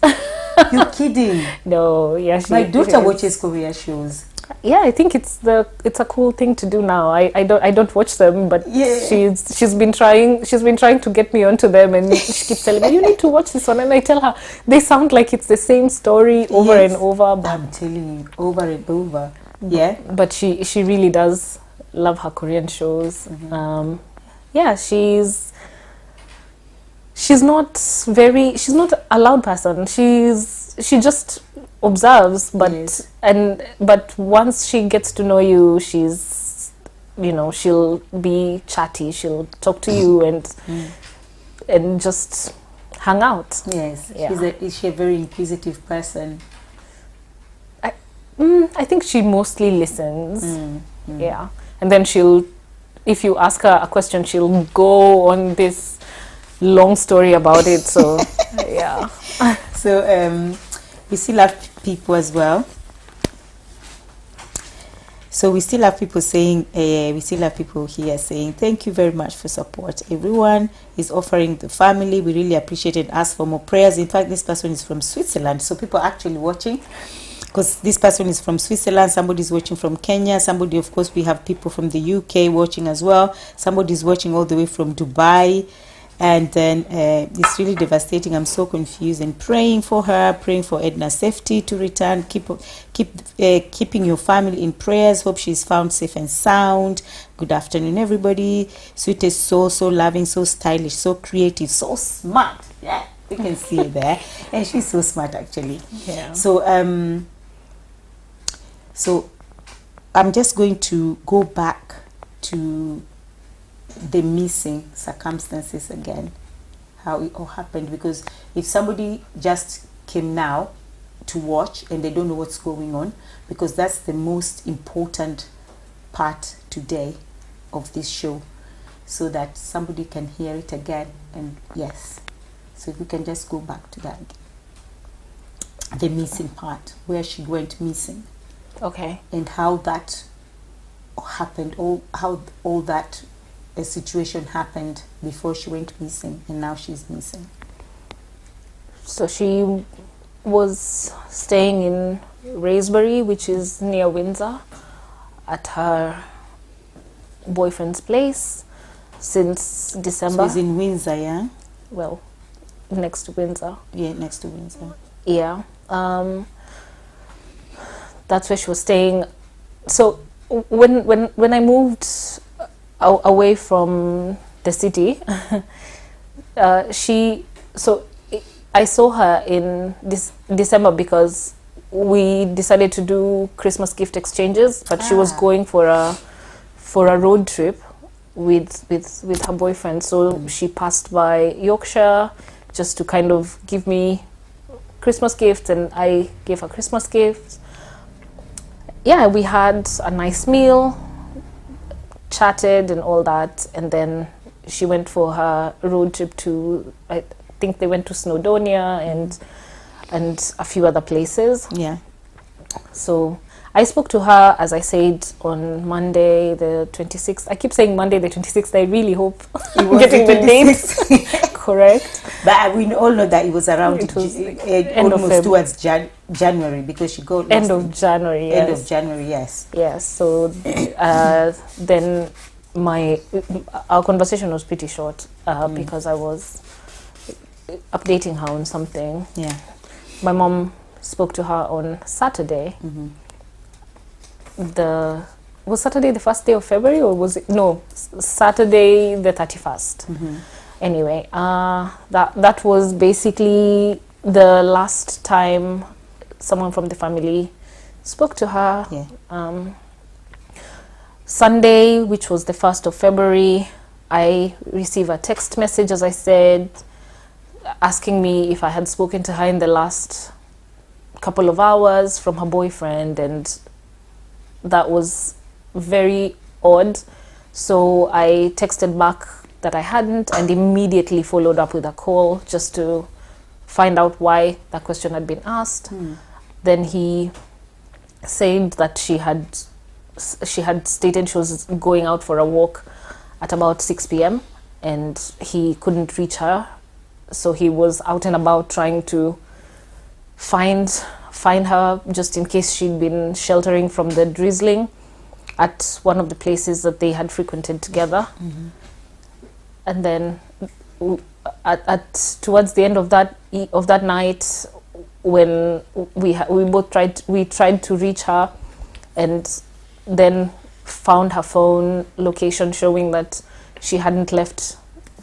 S1: You're kidding?
S2: No,
S1: my daughter watches Korean shows.
S2: Yeah, I think it's a cool thing to do now. I don't watch them, but she's been trying to get me onto them, and she keeps telling me, you need to watch this one, and I tell her they sound like it's the same story over and over. But
S1: I'm telling you, over and over. Yeah.
S2: But she really does love her Korean shows. She's not a loud person. She just observes, but once she gets to know you, she'll be chatty. She'll talk to you and just hang out.
S1: Yes.
S2: Yeah.
S1: Is she a very inquisitive person?
S2: I think she mostly listens. Yeah. And then if you ask her a question, she'll go on this long story about it. So, yeah.
S1: So, we still have people as well. So we still have people saying, we still have people here saying, thank you very much for support. Everyone is offering the family. We really appreciate it. Ask for more prayers. In fact, this person is from Switzerland. So people are actually watching, because this person is from Switzerland. Somebody is watching from Kenya. Somebody, of course, we have people from the UK watching as well. Somebody is watching all the way from Dubai. And then it's really devastating. I'm so confused, and praying for her, praying for Edna's safety to return. Keeping your family in prayers. Hope she's found safe and sound. Good afternoon, everybody. Sweetest soul, so loving, so stylish, so creative, so smart. Yeah, you can see it there. And she's so smart, actually.
S2: Yeah.
S1: So I'm just going to go back to the missing circumstances again, how it all happened, because if somebody just came now to watch and they don't know what's going on, because that's the most important part today of this show, so that somebody can hear it again. And yes, so if we can just go back to that, the missing part, where she went missing,
S2: Okay.
S1: and how that happened, how all that a situation happened before she went missing, and now she's missing.
S2: So she was staying in Wraysbury, which is near Windsor, at her boyfriend's place since December.
S1: So it's in Windsor, yeah?
S2: Well, next to Windsor.
S1: Yeah, next to Windsor.
S2: Yeah. That's where she was staying. So when I moved away from the city, I saw her in December because we decided to do Christmas gift exchanges, but she was going for a road trip with her boyfriend. So she passed by Yorkshire just to kind of give me Christmas gifts, and I gave her Christmas gifts. Yeah, we had a nice meal, chatted and all that, and then she went for her road trip to, I think they went to Snowdonia and a few other places.
S1: Yeah.
S2: So I spoke to her, as I said, on Monday the 26th. I keep saying Monday the 26th. I really hope I'm getting the dates correct.
S1: But we all know that it was around almost towards January, because she got
S2: end of January. Yes.
S1: End of January, yes.
S2: Yes. So then our conversation was pretty short because I was updating her on something.
S1: Yeah.
S2: My mom spoke to her on Saturday. Was Saturday the first day of February, or was it Saturday the 31st? Anyway, that was basically the last time someone from the family spoke to her.
S1: Yeah.
S2: Sunday, which was the 1st of February, I received a text message, as I said, asking me if I had spoken to her in the last couple of hours from her boyfriend, and that was very odd. So I texted back that I hadn't, and immediately followed up with a call just to find out why that question had been asked. Then he said that she had stated she was going out for a walk at about 6 p.m. and he couldn't reach her, so he was out and about trying to find her, just in case she'd been sheltering from the drizzling at one of the places that they had frequented together. And then towards the end of that night, when we tried to reach her, and then found her phone location showing that she hadn't left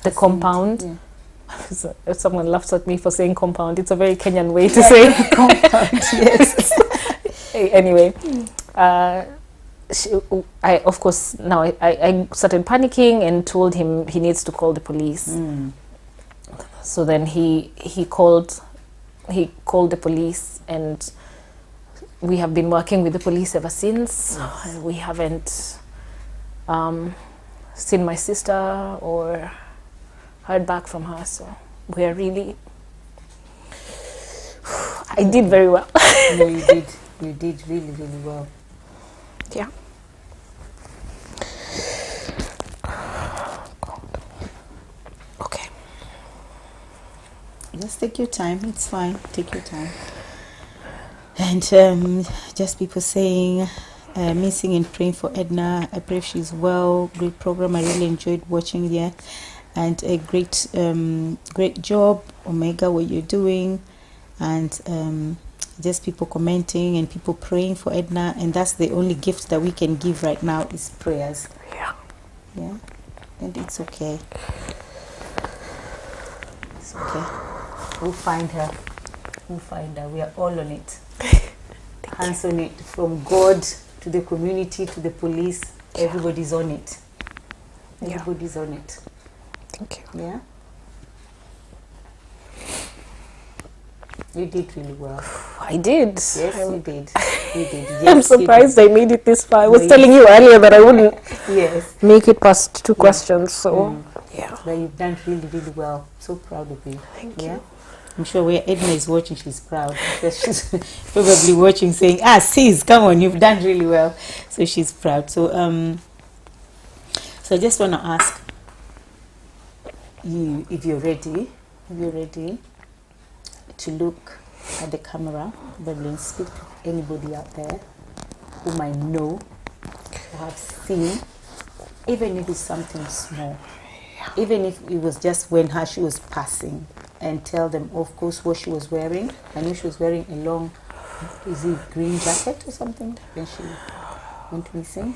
S2: the compound.
S1: Yeah.
S2: Someone laughs at me for saying compound. It's a very Kenyan way to say
S1: compound. Yes.
S2: Anyway, I of course now I started panicking and told him he needs to call the police. So then he called the police, and we have been working with the police ever since.
S1: Yes.
S2: We haven't seen my sister or heard back from her, so we are really... I did very well.
S1: No, you did really, really well.
S2: Yeah. Okay.
S1: Just take your time. It's fine. Take your time. And just people saying, missing and praying for Edna. I pray she's well. Great program. I really enjoyed watching here. And a great job, Omega, what you're doing. And just people commenting and people praying for Edna. And that's the only gift that we can give right now is prayers.
S2: Yeah.
S1: Yeah. And it's okay. It's okay. We'll find her. We'll find her. We are all on it. Hands on it. From God to the community to the police. Everybody's on it. Everybody's on it.
S2: Thank you.
S1: Yeah. You did really well.
S2: I did.
S1: Yes, you did. You did. Yes,
S2: I'm surprised I made it this far. I was
S1: No,
S2: telling you earlier that I wouldn't
S1: Yes.
S2: make it past 2 questions, so yeah.
S1: But you've done really, really well. So proud of you.
S2: Thank
S1: Yeah.
S2: you.
S1: I'm sure where Edna is watching, she's proud. Because she's probably watching saying, sis, come on, you've done really well. So she's proud. So so I just want to ask you if you're ready to look at the camera, and speak to anybody out there who might know or have seen, even if it's something small, even if it was just when she was passing, and tell them, of course, what she was wearing. I knew she was wearing a long, is it green jacket or something when she went missing?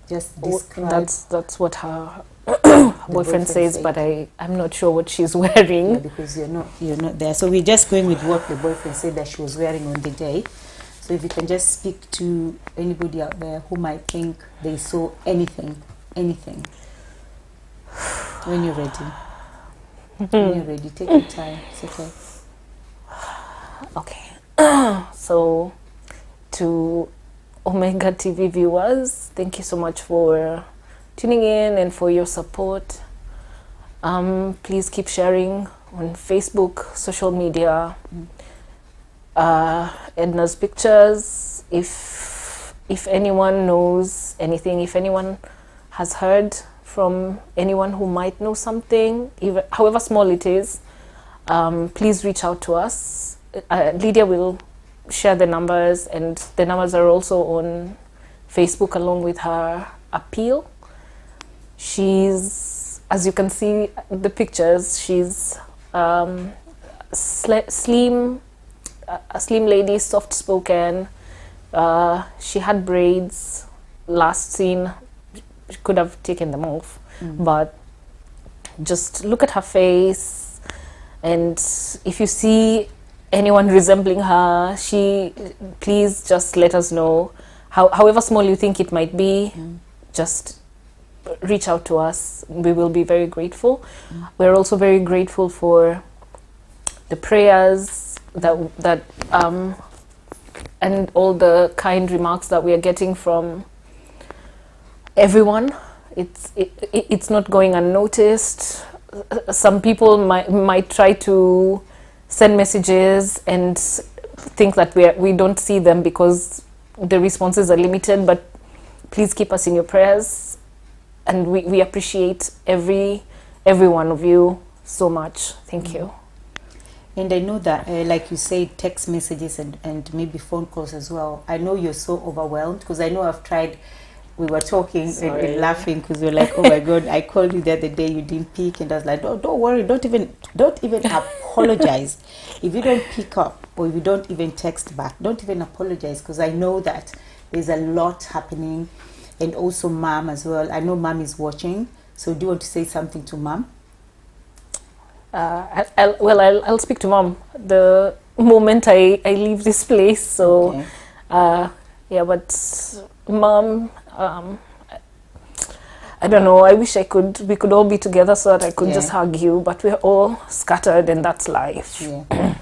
S1: Just describe.
S2: That's what her boyfriend says, but I'm not sure what she's wearing.
S1: Yeah, because you're not there. So we're just going with what the boyfriend said that she was wearing on the day. So if you can just speak to anybody out there who might think they saw anything. When you're ready. When you're ready, take your time. It's okay.
S2: Okay. So to Omega TV viewers, thank you so much for tuning in and for your support. Please keep sharing on Facebook, social media, Edna's pictures. If anyone knows anything, if anyone has heard from anyone who might know something, even however small it is, please reach out to us. Lydia will share the numbers, and the numbers are also on Facebook along with her appeal. She's, as you can see the pictures, she's slim, a slim lady, soft spoken. She had braids. Last seen, she could have taken them off, but just look at her face, and if you see anyone resembling her, please just let us know. However small you think it might be, just reach out to us. We will be very grateful. We're also very grateful for the prayers that and all the kind remarks that we are getting from everyone. It's not going unnoticed. Some people might try to send messages and think that we don't see them because the responses are limited, but please keep us in your prayers, and we appreciate every one of you so much. Thank you.
S1: And I know that, like you said, text messages and maybe phone calls as well. I know you're so overwhelmed, because I know I've tried. We were talking and laughing because we were like, oh my God, I called you the other day, you didn't pick. And I was like, don't worry, don't even apologize. If you don't pick up or if you don't even text back, don't even apologize, because I know that there's a lot happening. And also Mom as well. I know Mom is watching. So do you want to say something to Mom?
S2: I'll speak to Mom the moment I leave this place. So,
S1: okay.
S2: Yeah, but Mom, I don't know. I wish we could all be together so that I could just hug you, but we're all scattered, and that's life.
S1: Yeah.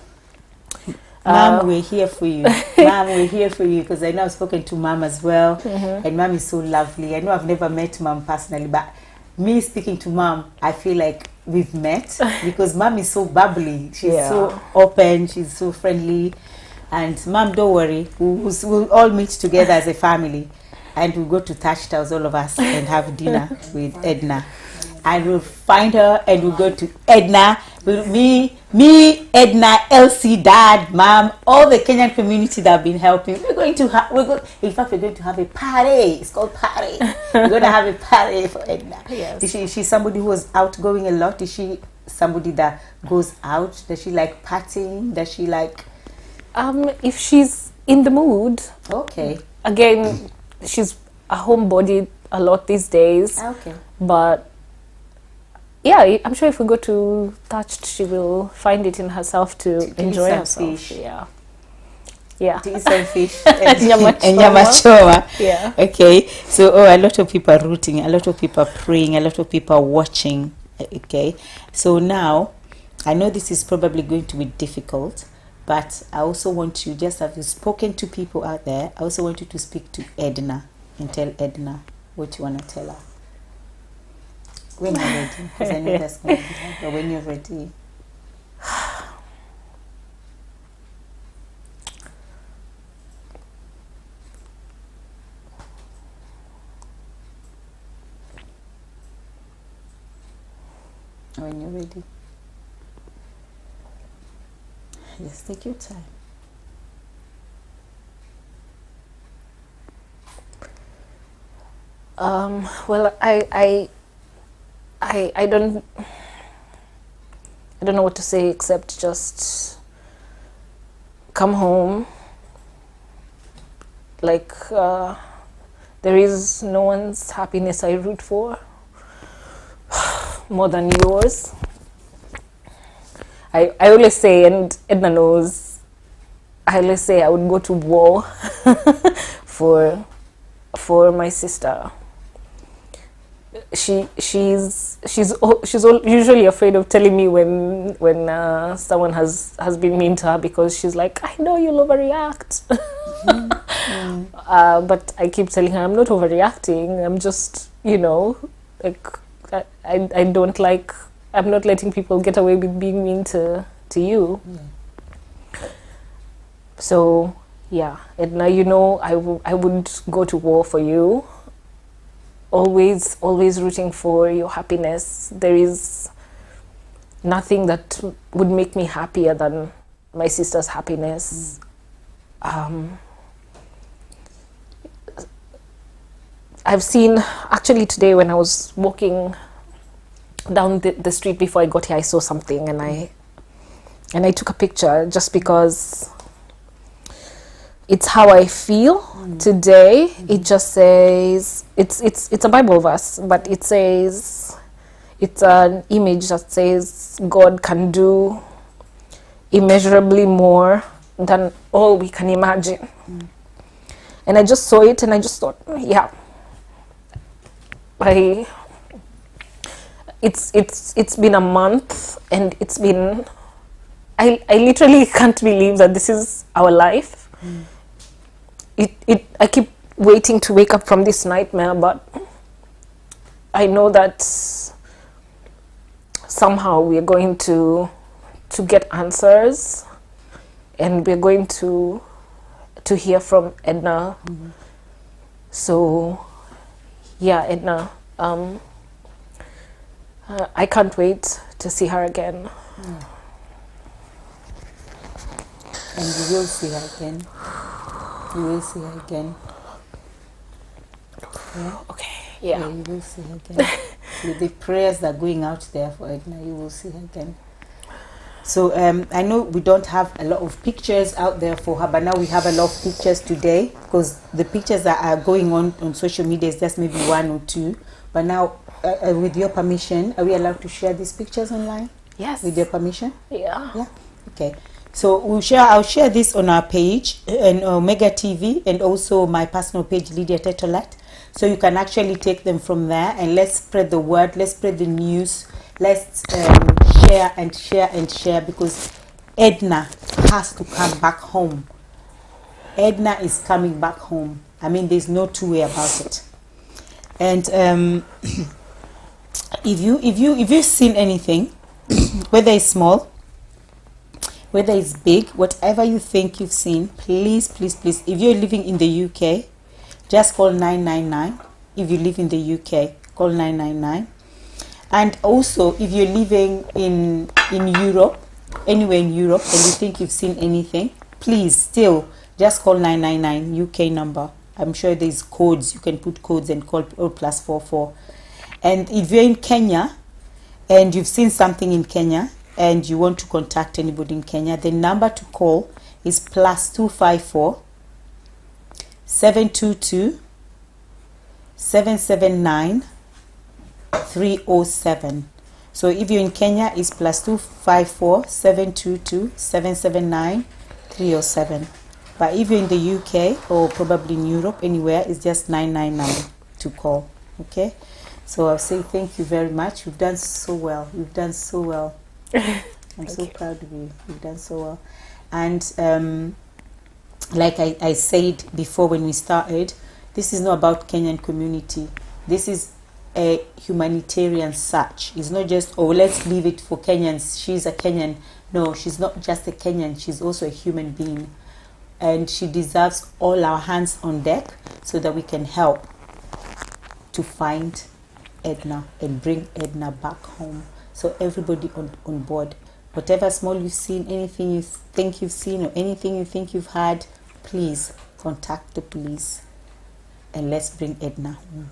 S1: Mom, we're here for you. Mom, we're here for you, because I know I've spoken to Mom as well, and Mom is so lovely. I know I've never met Mom personally, but me speaking to Mom, I feel like we've met, because Mom is so bubbly. She's so open. She's so friendly. And Mom, don't worry. We'll all meet together as a family, and we'll go to Thatch Towers, all of us, and have dinner with Edna. And we'll find her, and we'll go to Edna. Me, Edna, Elsie, Dad, Mom, all the Kenyan community that have been helping. We're going to have. In fact, we're going to have a party. It's called party. We're going to have a party for Edna.
S2: Yes.
S1: Is she somebody who was outgoing a lot? Is she somebody that goes out? Does she like partying? Does she like?
S2: If she's in the mood.
S1: Okay.
S2: Again, she's a homebody a lot these days.
S1: Okay.
S2: But yeah, I'm sure if we go to Thatched, she will find it in herself to enjoy herself.
S1: Fish.
S2: Yeah.
S1: To eat some fish and
S2: Nyama
S1: nyama choma.
S2: Yeah.
S1: Okay. So, a lot of people are rooting, a lot of people are praying, a lot of people are watching. Okay. So now, I know this is probably going to be difficult, but I also want you, just have you spoken to people out there, I also want you to speak to Edna and tell Edna what you want to tell her. When you're ready, because I know that's going to be hard, but when you're ready. When you're ready. Yes, take your time.
S2: Well, I don't know what to say except just come home. Like, there is no one's happiness I root for more than yours. I always say, and Edna knows, I always say I would go to war for my sister. She's usually afraid of telling me when someone has been mean to her, because she's like, I know you'll overreact. But I keep telling her I'm not overreacting. I'm just, like, I don't like. I'm not letting people get away with being mean to you. So yeah, Edna, I would go to war for you. Always rooting for your happiness. There is nothing that would make me happier than my sister's happiness. I've seen, actually today when I was walking down the street before I got here, I saw something and I took a picture just because it's how I feel today. It just says, it's a Bible verse, but it says, it's an image that says God can do immeasurably more than all we can imagine. And I just saw it and I just thought, yeah, it's been a month and it's been, I literally can't believe that this is our life. I keep waiting to wake up from this nightmare, but I know that somehow we're going to get answers, and we're going to hear from Edna. So yeah, Edna, I can't wait to see her again.
S1: And you will see her again. You will see her again. Yeah?
S2: Okay, yeah.
S1: You will see her again. With the prayers that are going out there for Edna, you will see her again. So I know we don't have a lot of pictures out there for her, but now we have a lot of pictures today, because the pictures that are going on social media is just maybe one or two. But now, with your permission, are we allowed to share these pictures online?
S2: Yes.
S1: With your permission?
S2: Yeah.
S1: Yeah. Okay. So I'll share this on our page and Omega TV, and also my personal page, Lydia Tetolet. So you can actually take them from there, and let's spread the word, let's spread the news, let's share and share and share, because Edna has to come back home. Edna is coming back home. I mean, there's no two way about it. And if you've seen anything, whether it's small, whether it's big, whatever you think you've seen, please, please, please, if you're living in the UK, just call 999. If you live in the UK, call 999. And also, if you're living in Europe, anywhere in Europe, and you think you've seen anything, please still just call 999 UK number. I'm sure there's codes. You can put codes and call +44. And if you're in Kenya and you've seen something in Kenya and you want to contact anybody in Kenya, the number to call is +254 722 779 307. So if you're in Kenya, it's +254 722 779 307. But if you're in the UK or probably in Europe, anywhere, it's just 999 to call. Okay, so I'll say thank you very much. You've done so well. You've done so well. I'm so proud of you. You've done so well. And like I said before when we started, this is not about Kenyan community. This is a humanitarian search. It's not just, oh, let's leave it for Kenyans. She's a Kenyan. No, she's not just a Kenyan. She's also a human being. And she deserves all our hands on deck so that we can help to find Edna and bring Edna back home. So everybody on board. Whatever small you've seen, anything you think you've seen or anything you think you've had, please contact the police and let's bring Edna home.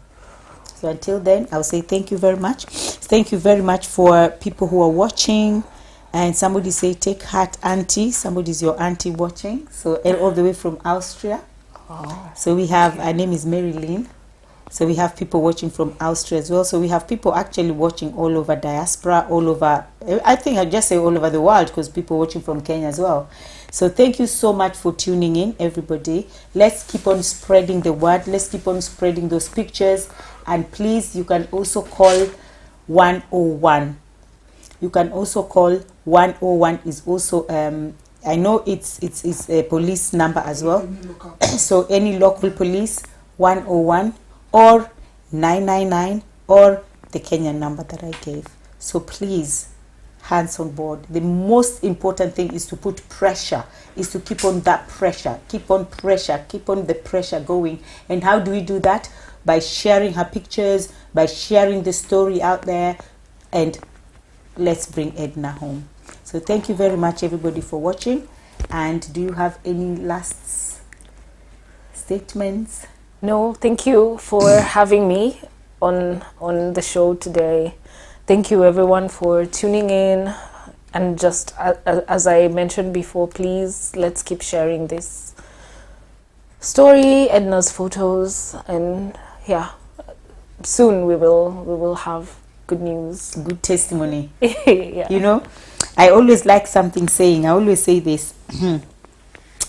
S1: So until then, I'll say thank you very much. Thank you very much for people who are watching. And somebody say, take heart, auntie. Somebody's your auntie watching. So all the way from Austria. Oh, so we have, her name is Mary Lynn. So we have people watching from Austria as well. So we have people actually watching all over diaspora, all over, I think I'll just say all over the world, because people watching from Kenya as well. So thank you so much for tuning in, everybody. Let's keep on spreading the word. Let's keep on spreading those pictures. And please, you can also call 101. You can also call 101 is also, I know it's a police number as well. So any local police, 101 or 999 or the Kenyan number that I gave. So please, hands on board. The most important thing is to put pressure, is to keep on that pressure, keep on pressure, keep on the pressure going. And how do we do that? By sharing her pictures, by sharing the story out there, and let's bring Edna home. So thank you very much, everybody, for watching. And do you have any last statements?
S2: No, thank you for having me on the show today. Thank you, everyone, for tuning in. And just as I mentioned before, please, let's keep sharing this story, Edna's photos, and yeah, soon we will have good news,
S1: good testimony.
S2: Yeah.
S1: You know, I always like something saying, I always say this,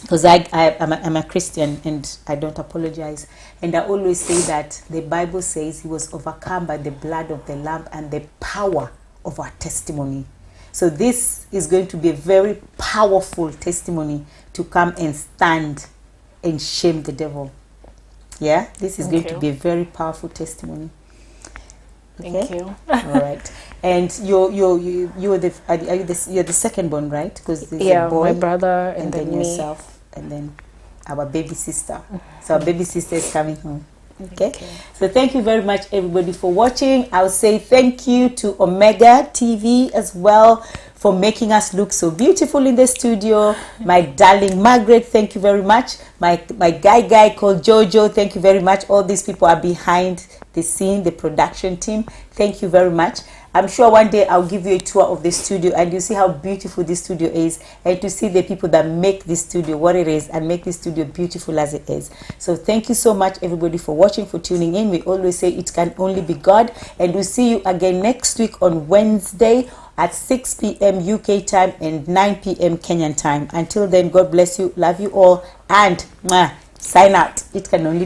S1: because I'm a Christian and I don't apologize. And I always say that the Bible says he was overcome by the blood of the Lamb and the power of our testimony. So this is going to be a very powerful testimony to come and stand and shame the devil. Yeah, this is going to be a very powerful testimony. Okay?
S2: Thank you.
S1: All right. And you're the second born, right? Because there's a boy,
S2: my brother, and
S1: then
S2: me.
S1: yourself, and then our baby sister. So our baby sister is coming home. Okay. So thank you very much, everybody, for watching. I'll say thank you to Omega TV as well for making us look so beautiful in the studio. My darling Margaret, thank you very much. My guy called Jojo, thank you very much. All these people are behind the scene, the production team. Thank you very much. I'm sure one day I'll give you a tour of the studio and you see how beautiful this studio is, and to see the people that make this studio what it is and make this studio beautiful as it is. So thank you so much, everybody, for watching, for tuning in. We always say it can only be God, and we'll see you again next week on Wednesday at 6 p.m. UK time and 9 p.m. Kenyan time. Until then, God bless you, love you all, and sign out. It can only